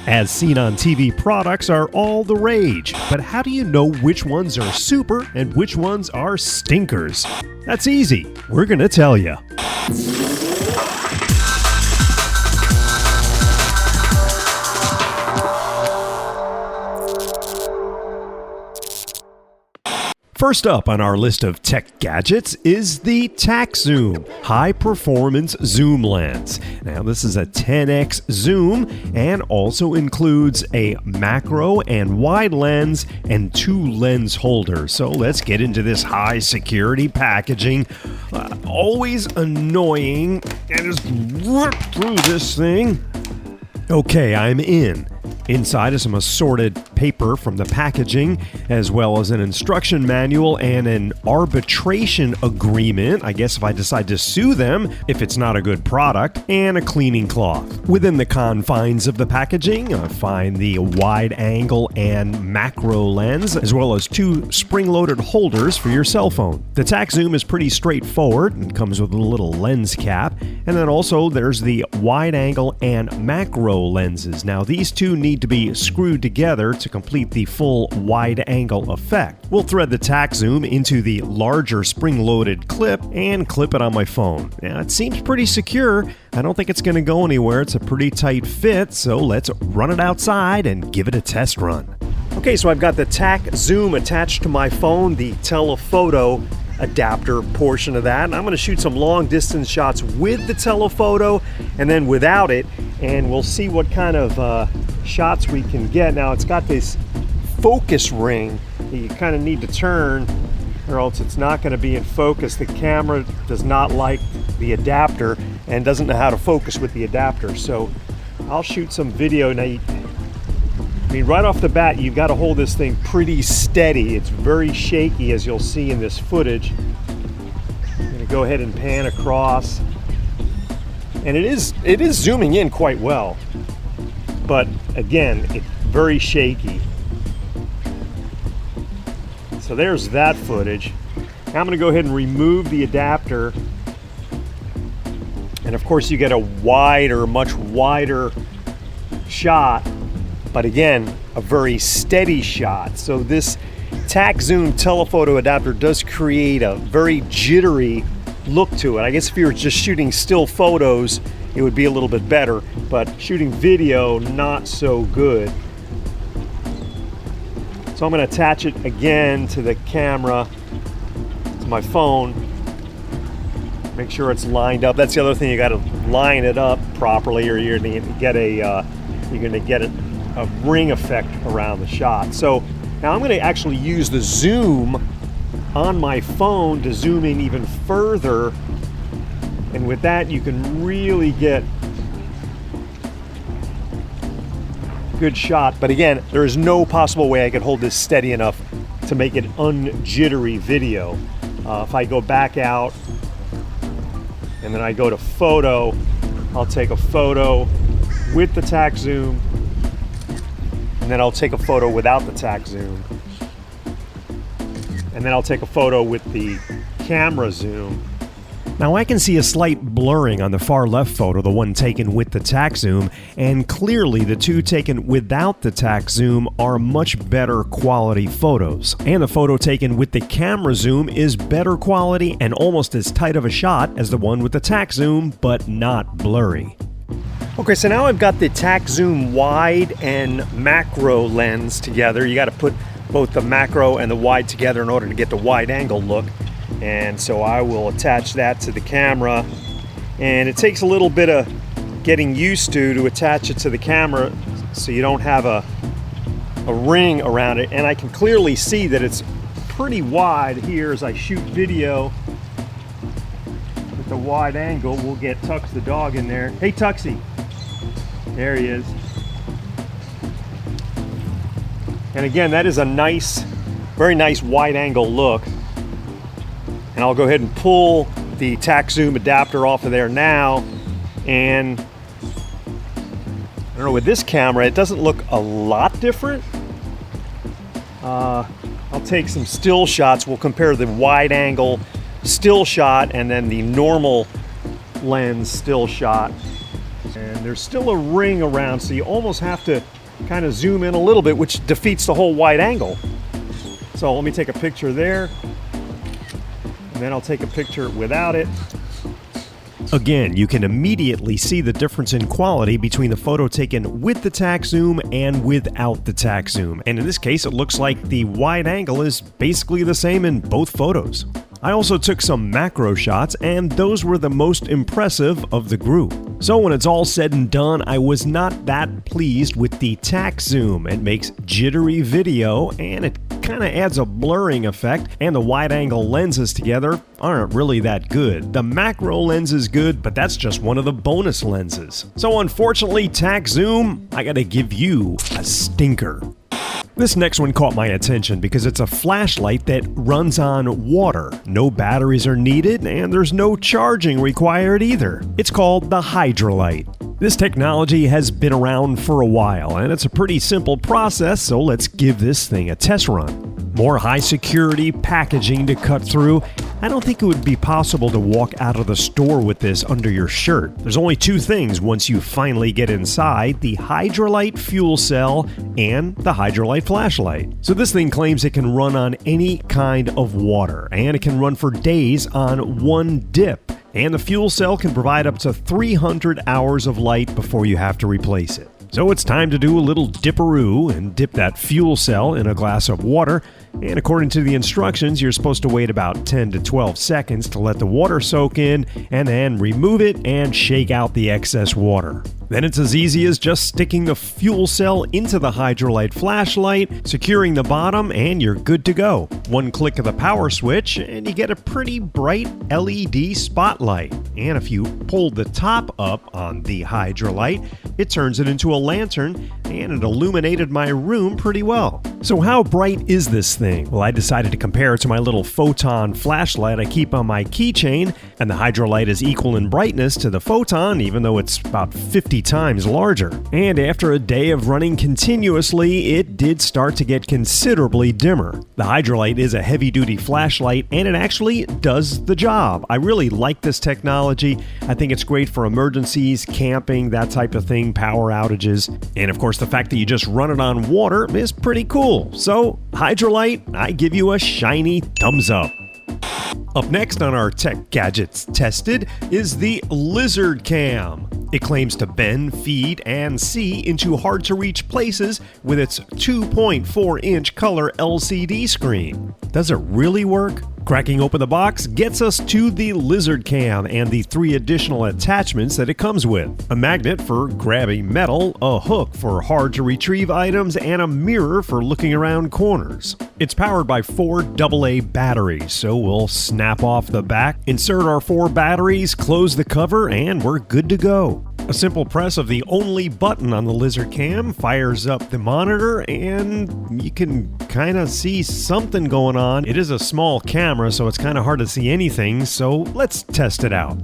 As seen on TV, products are all the rage, but how do you know which ones are super and which ones are stinkers? That's easy. We're going to tell you. First up on our list of tech gadgets is the Tac Zoom high-performance zoom lens. Now this is a 10x zoom and also includes a macro and wide lens and 2 lens holders. So let's get into this high-security packaging. Always annoying, and just rip through this thing. Okay, I'm in. Inside is some assorted paper from the packaging, as well as an instruction manual and an arbitration agreement, I guess if I decide to sue them if it's not a good product, and a cleaning cloth. Within the confines of the packaging, I find the wide angle and macro lens, as well as 2 spring-loaded holders for your cell phone. The Tac Zoom is pretty straightforward and comes with a little lens cap, and then also there's the wide angle and macro lenses. Now these two need to be screwed together to complete the full wide angle effect. We'll thread the Tac Zoom into the larger spring-loaded clip and clip it on my phone. Now it seems pretty secure. I don't think it's going to go anywhere. It's a pretty tight fit, so let's run it outside and give it a test run. Okay, so I've got the Tac Zoom attached to my phone, the telephoto adapter portion of that, and I'm going to shoot some long distance shots with the telephoto and then without it, and we'll see what kind of shots we can get. Now it's got this focus ring that you kind of need to turn or else it's not going to be in focus. The camera does not like the adapter and doesn't know how to focus with the adapter, so I'll shoot some video. Now I mean, right off the bat, you've got to hold this thing pretty steady. It's very shaky, as you'll see in this footage. I'm going to go ahead and pan across. And it is zooming in quite well. But again, it's very shaky. So there's that footage. Now I'm going to go ahead and remove the adapter. And of course, you get a wider, much wider shot. But again, a very steady shot. So this Tac Zoom telephoto adapter does create a very jittery look to it. I guess if you were just shooting still photos, it would be a little bit better, but shooting video, not so good. So I'm going to attach it again to the camera, to my phone. Make sure it's lined up. That's the other thing, you got to line it up properly, or you're going to get a ring effect around the shot. So now I'm going to actually use the zoom on my phone to zoom in even further, and with that you can really get a good shot. But again, there is no possible way I could hold this steady enough to make it unjittery video. If I go back out and then I go to photo, I'll take a photo with the Tac Zoom, and then I'll take a photo without the Tac Zoom, and then I'll take a photo with the camera zoom. Now I can see a slight blurring on the far left photo, the one taken with the Tac Zoom, and clearly the two taken without the Tac Zoom are much better quality photos. And the photo taken with the camera zoom is better quality and almost as tight of a shot as the one with the Tac Zoom, but not blurry. Okay, so now I've got the Tac Zoom wide and macro lens together. You got to put both the macro and the wide together in order to get the wide angle look. And so I will attach that to the camera. And it takes a little bit of getting used to attach it to the camera so you don't have a ring around it. And I can clearly see that it's pretty wide here as I shoot video. With the wide angle, we'll get Tux the dog in there. Hey, Tuxie. There he is. And again, that is a nice, very nice wide angle look. And I'll go ahead and pull the Tac Zoom adapter off of there now. And I don't know, with this camera, it doesn't look a lot different. I'll take some still shots. We'll compare the wide angle still shot and then the normal lens still shot. And there's still a ring around, so you almost have to kind of zoom in a little bit, which defeats the whole wide angle. So let me take a picture there, and then I'll take a picture without it. Again, you can immediately see the difference in quality between the photo taken with the tack zoom and without the tack zoom. And in this case, it looks like the wide angle is basically the same in both photos. I also took some macro shots, and those were the most impressive of the group. So when it's all said and done, I was not that pleased with the tack zoom. It makes jittery video, and it kind of adds a blurring effect, and the wide angle lenses together aren't really that good. The macro lens is good, but that's just one of the bonus lenses. So unfortunately, tack zoom, I gotta give you a stinker. This next one caught my attention because it's a flashlight that runs on water. No batteries are needed, and there's no charging required either. It's called the Hydralight. This technology has been around for a while, and it's a pretty simple process, so let's give this thing a test run. More high security packaging to cut through. I don't think it would be possible to walk out of the store with this under your shirt. There's only two things once you finally get inside: the Hydralight fuel cell and the Hydralight flashlight. So this thing claims it can run on any kind of water, and it can run for days on one dip. And the fuel cell can provide up to 300 hours of light before you have to replace it. So it's time to do a little dipperoo and dip that fuel cell in a glass of water. And according to the instructions, you're supposed to wait about 10 to 12 seconds to let the water soak in, and then remove it and shake out the excess water. Then it's as easy as just sticking the fuel cell into the Hydralight flashlight, securing the bottom, and you're good to go. One click of the power switch, and you get a pretty bright LED spotlight. And if you pull the top up on the Hydralight, it turns it into a lantern, and it illuminated my room pretty well. So how bright is this thing? Well, I decided to compare it to my little photon flashlight I keep on my keychain, and the Hydralight is equal in brightness to the photon, even though it's about 50 times larger. And after a day of running continuously, it did start to get considerably dimmer. The Hydralight is a heavy-duty flashlight, and it actually does the job. I really like this technology. I think it's great for emergencies, camping, that type of thing, power outages. And of course, the fact that you just run it on water is pretty cool. So, Hydralight, I give you a shiny thumbs up. Up next on our Tech Gadgets Tested is the Lizard Cam. It claims to bend, feed, and see into hard-to-reach places with its 2.4-inch color LCD screen. Does it really work? Cracking open the box gets us to the Lizard Cam and the 3 additional attachments that it comes with. A magnet for grabbing metal, a hook for hard-to-retrieve items, and a mirror for looking around corners. It's powered by 4 AA batteries, so we'll snap off the back, insert our 4 batteries, close the cover, and we're good to go. A simple press of the only button on the Lizard Cam fires up the monitor, and you can kind of see something going on. It is a small camera, so it's kind of hard to see anything, so let's test it out.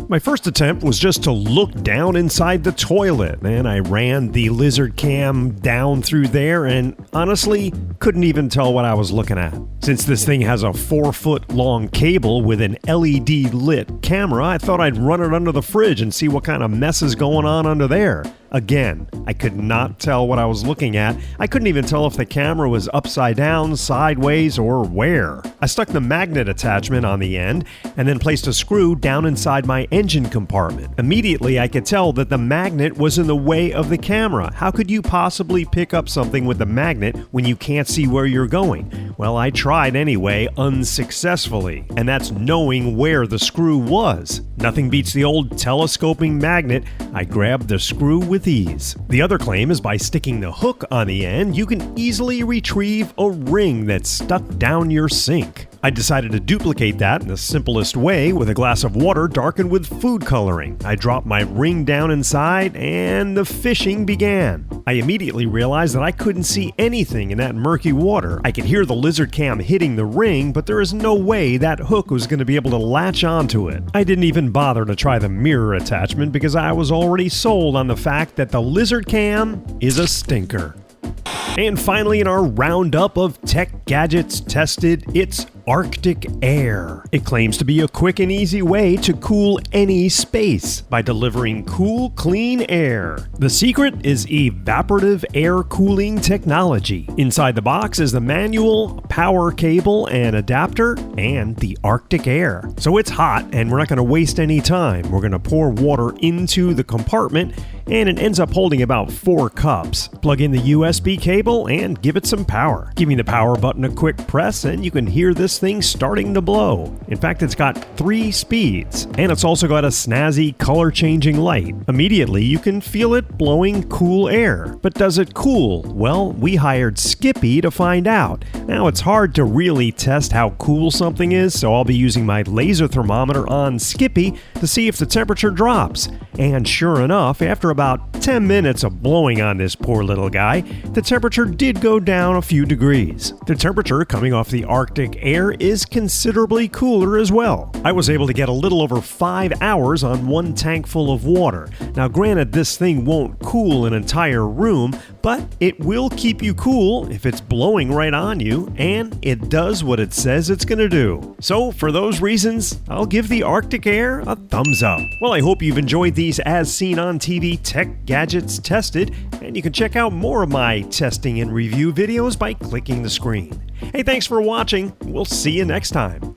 My first attempt was just to look down inside the toilet, and I ran the Lizard Cam down through there and honestly couldn't even tell what I was looking at. Since this thing has a 4-foot-long cable with an LED lit camera, I thought I'd run it under the fridge and see what kind of mess is going on under there. Again, I could not tell what I was looking at. I couldn't even tell if the camera was upside down, sideways, or where. I stuck the magnet attachment on the end and then placed a screw down inside my engine compartment. Immediately, I could tell that the magnet was in the way of the camera. How could you possibly pick up something with the magnet when you can't see where you're going? Well, I tried anyway, unsuccessfully, and that's knowing where the screw was. Nothing beats the old telescoping magnet. I grabbed the screw with ease. The other claim is by sticking the hook on the end, you can easily retrieve a ring that's stuck down your sink. I decided to duplicate that in the simplest way with a glass of water darkened with food coloring. I dropped my ring down inside and the fishing began. I immediately realized that I couldn't see anything in that murky water. I could hear the Lizard Cam hitting the ring, but there is no way that hook was going to be able to latch onto it. I didn't even bother to try the mirror attachment because I was already sold on the fact that the Lizard Cam is a stinker. And finally, in our roundup of tech gadgets tested, it's Arctic Air. It claims to be a quick and easy way to cool any space by delivering cool, clean air. The secret is evaporative air cooling technology. Inside the box is the manual, power cable and adapter, and the Arctic Air. So it's hot, and we're not going to waste any time. We're going to pour water into the compartment, and it ends up holding about 4 cups. Plug in the USB cable and give it some power. Giving the power button a quick press and you can hear this thing starting to blow. In fact, it's got 3 speeds, and it's also got a snazzy color-changing light. Immediately, you can feel it blowing cool air. But does it cool? Well, we hired Skippy to find out. Now, it's hard to really test how cool something is, so I'll be using my laser thermometer on Skippy to see if the temperature drops. And sure enough, after about 10 minutes of blowing on this poor little guy, the temperature did go down a few degrees. The temperature coming off the Arctic Air is considerably cooler as well. I was able to get a little over 5 hours on 1 tank full of water. Now granted, this thing won't cool an entire room, but it will keep you cool if it's blowing right on you, and it does what it says it's going to do. So for those reasons, I'll give the Arctic Air a thumbs up. Well, I hope you've enjoyed these as seen on TV tech gadgets tested, and you can check out more of my testing and review videos by clicking the screen. Hey, thanks for watching. We'll see you next time.